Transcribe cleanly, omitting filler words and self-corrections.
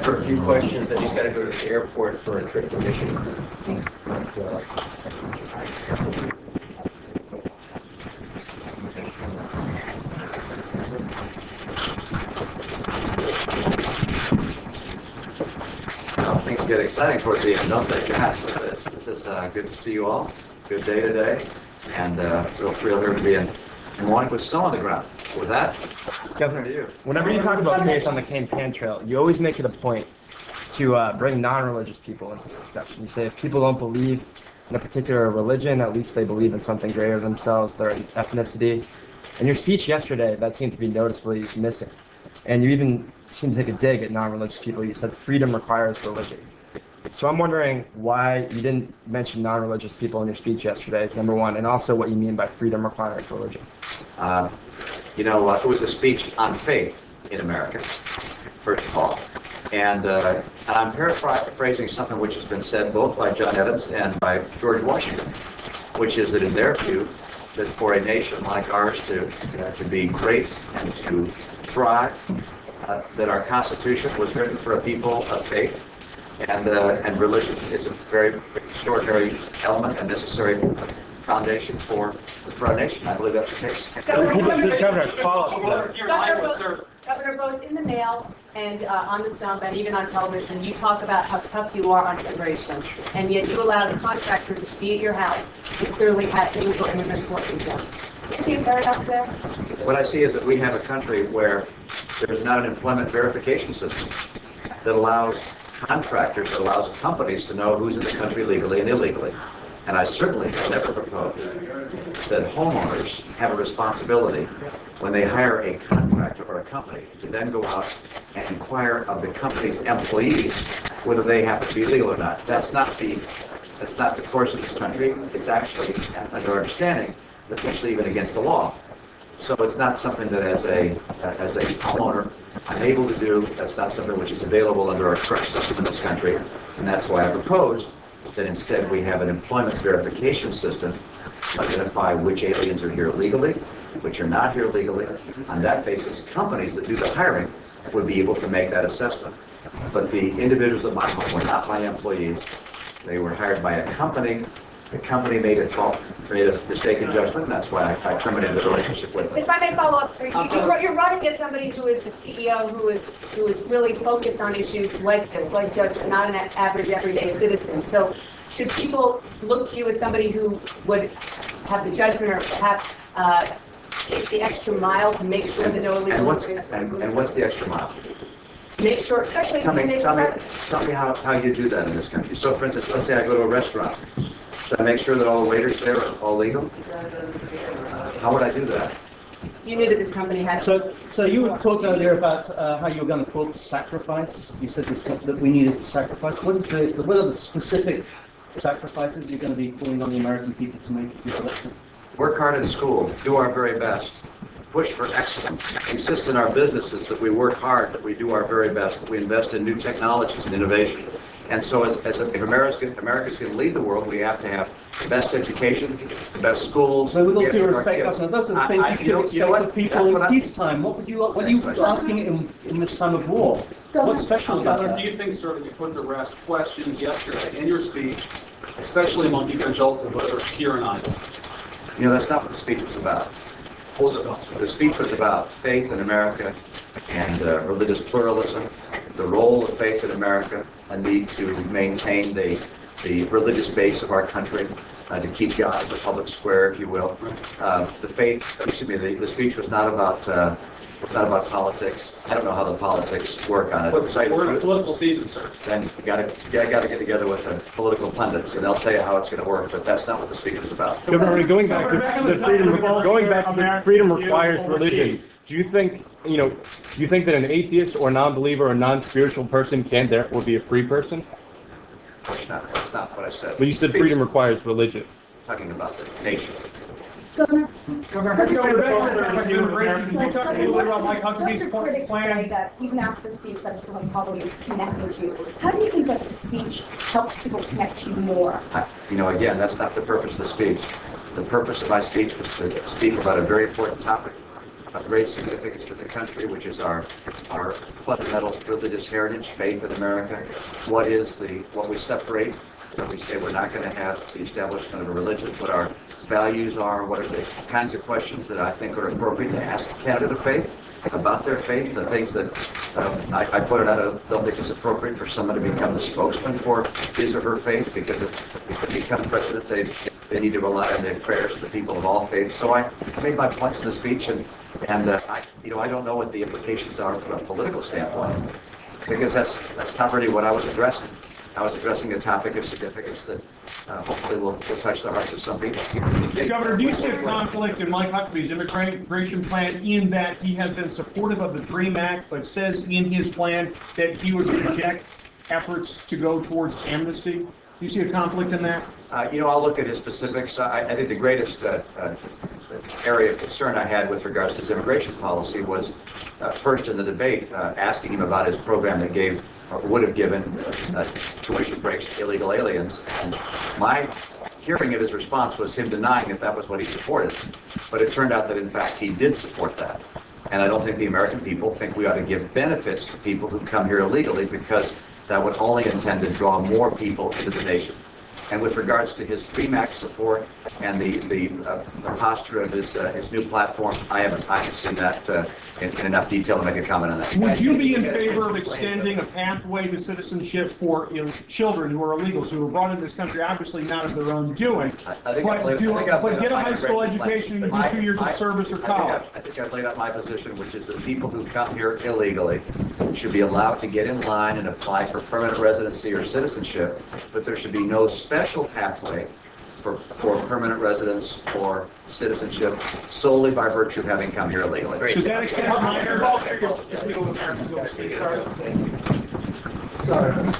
For a few questions, and he's got to go to the airport for a trip to Michigan. Things get exciting towards the end, don't they? This is good to see you all. Good day today, and real thrilled here to be in Des Moines with snow on the ground. With that, Governor, whenever you talk about faith on the campaign trail, you always make it a point to bring non-religious people into the discussion. You say if people don't believe in a particular religion, at least they believe in something greater than themselves, their ethnicity. In your speech yesterday, that seemed to be noticeably missing. And you even seemed to take a dig at non-religious people. You said freedom requires religion. So I'm wondering why you didn't mention non-religious people in your speech yesterday, number one, and also what you mean by freedom requires religion. It was a speech on faith in America, first of all. And I'm paraphrasing something which has been said both by John Adams and by George Washington, which is that in their view, that for a nation like ours to be great and to thrive, that our Constitution was written for a people of faith, and religion is a very extraordinary element and necessary foundation for our nation. I believe that's the case. Governor, both in the mail and on the stump and even on television, you talk about how tough you are on immigration, and yet you allow the contractors to be at your house who clearly had illegal immigrants working for them. Do you see a paradox there? What I see is that we have a country where there's not an employment verification system that allows contractors, that allows companies to know who's in the country legally and illegally. And I certainly have never proposed that homeowners have a responsibility when they hire a contractor or a company to then go out and inquire of the company's employees whether they happen to be legal or not. That's not the course of this country. It's actually, under our understanding, potentially even against the law. So it's not something that as a homeowner I'm able to do. That's not something which is available under our current system in this country. And that's why I proposed that instead we have an employment verification system to identify which aliens are here legally, which are not here legally. On that basis, companies that do the hiring would be able to make that assessment. But the individuals at my home were not my employees. They were hired by a company. The company made a mistaken judgment, and that's why I terminated the relationship with them. If I may follow up, sir, you're running as somebody who is the CEO who is really focused on issues like this, like judgment, not an average everyday citizen. So should people look to you as somebody who would have the judgment or perhaps take the extra mile to make sure that no illegal and what's the extra mile? Make sure, especially tell me how you do that in this country. So, for instance, let's say I go to a restaurant. Should I make sure that all the waiters there are all legal? How would I do that? You knew that this company had. So you talked earlier about how you were going to call for sacrifice. You said that we needed to sacrifice. What are the specific sacrifices you're going to be calling on the American people to make this election? Work hard in school. Do our very best. Push for excellence. Insist in our businesses that we work hard, that we do our very best, that we invest in new technologies and innovation. And so if America's going to lead the world, we have to have the best education, the best schools. So with all due respect, those are the things you could expect of people in peacetime. What are you asking in this time of war? What's special about that? Do you think, sir, that you put to rest questions yesterday in your speech, especially among evangelical voters here in Iowa? That's not what the speech was about. What was it about? The speech was about faith in America and religious pluralism, the role of faith in America, a need to maintain the religious base of our country, to keep God in the public square, if you will. The speech was not about politics. I don't know how the politics work on it. But we're in a political season, sir. Then you got to get together with the political pundits, and they'll tell you how it's going to work. But that's not what the speech was about. Governor, going back to the freedom requires religion. Do you think that an atheist or non-believer or non-spiritual person can therefore be a free person? Of course not. That's not what I said. But you said freedom requires religion. I'm talking about the nation. Governor, that even after the speech that people have probably connected to you. How do you think that the speech helps people connect to you more? Again, that's not the purpose of the speech. The purpose of my speech was to speak about a very important topic, of great significance to the country, which is our fundamental religious heritage, faith in America. What we separate when we say we're not going to have the establishment of a religion, what our values are, what are the kinds of questions that I think are appropriate to ask a candidate of faith about their faith, the things that I pointed out. I don't think it's appropriate for someone to become the spokesman for his or her faith, because if they become president, they need to rely on the prayers of the people of all faiths. So I made my points in the speech, and I don't know what the implications are from a political standpoint, because that's not really what I was addressing. I was addressing a topic of significance that hopefully will touch the hearts of some people. Governor, do you see a conflict in Mike Huckabee's immigration plan in that he has been supportive of the DREAM Act, but says in his plan that he would reject efforts to go towards amnesty? Do you see a conflict in that? I'll look at his specifics. I think the greatest area of concern I had with regards to his immigration policy was first in the debate, asking him about his program that gave or would have given tuition breaks to illegal aliens. And my hearing of his response was him denying that was what he supported. But it turned out that, in fact, he did support that. And I don't think the American people think we ought to give benefits to people who come here illegally, because that would only intend to draw more people into the nation. And with regards to his DREAM Act support and the posture of his new platform, I haven't seen that in enough detail to make a comment on that. Would you be in favor of extending a pathway to citizenship for children who are illegals, who were brought into this country, obviously not of their own doing, but get a high school education and do 2 years of service or college? I think I've laid out my position, which is that people who come here illegally should be allowed to get in line and apply for permanent residency or citizenship, but there should be no special pathway for permanent residence or citizenship solely by virtue of having come here illegally. Does that extend to minors? Sorry.